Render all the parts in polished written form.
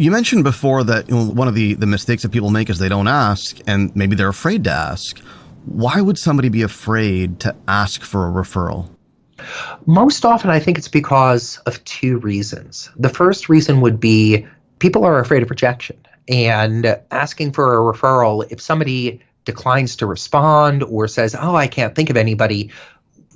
You mentioned before that one of the mistakes that people make is they don't ask, and maybe they're afraid to ask. Why would somebody be afraid to ask for a referral? Most often, I think it's because of two reasons. The first reason would be people are afraid of rejection, and asking for a referral, if somebody declines to respond or says, "Oh, I can't think of anybody,"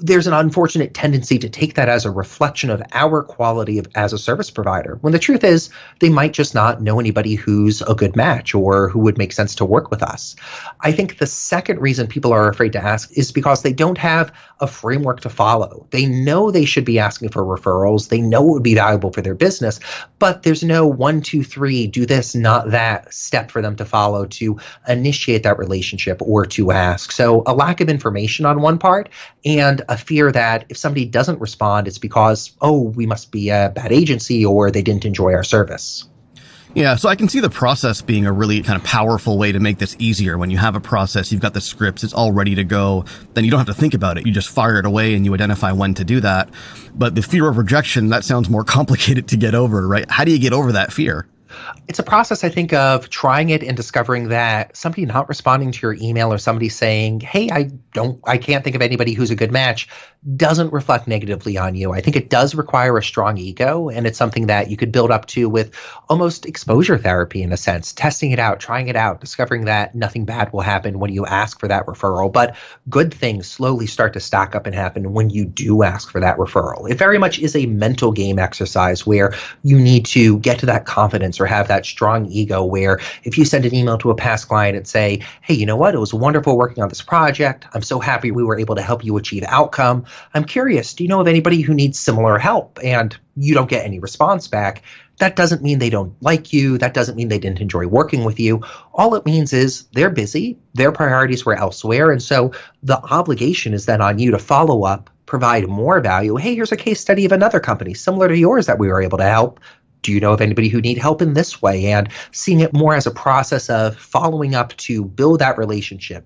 there's an unfortunate tendency to take that as a reflection of our quality as a service provider, when the truth is they might just not know anybody who's a good match or who would make sense to work with us. I think the second reason people are afraid to ask is because they don't have a framework to follow. They know they should be asking for referrals. They know it would be valuable for their business, but there's no 1, 2, 3, do this, not that step for them to follow to initiate that relationship or to ask. So a lack of information on one part, and a fear that if somebody doesn't respond, it's because, oh, we must be a bad agency or they didn't enjoy our service. Yeah, so I can see the process being a really kind of powerful way to make this easier. When you have a process, you've got the scripts, it's all ready to go, then you don't have to think about it. You just fire it away and you identify when to do that. But the fear of rejection, that sounds more complicated to get over, right? How do you get over that fear? It's a process, I think, of trying it and discovering that somebody not responding to your email or somebody saying, "Hey, I can't think of anybody who's a good match," doesn't reflect negatively on you. I think it does require a strong ego, and it's something that you could build up to with almost exposure therapy in a sense, testing it out, trying it out, discovering that nothing bad will happen when you ask for that referral, but good things slowly start to stack up and happen when you do ask for that referral. It very much is a mental game exercise where you need to get to that confidence or have that strong ego where if you send an email to a past client and say, "Hey, you know what? It was wonderful working on this project. I'm so happy we were able to help you achieve outcome. I'm curious, do you know of anybody who needs similar help?" And you don't get any response back. That doesn't mean they don't like you. That doesn't mean they didn't enjoy working with you. All it means is they're busy. Their priorities were elsewhere. And so the obligation is then on you to follow up, provide more value. "Hey, here's a case study of another company similar to yours that we were able to help. Do you know of anybody who need help in this way?" And seeing it more as a process of following up to build that relationship,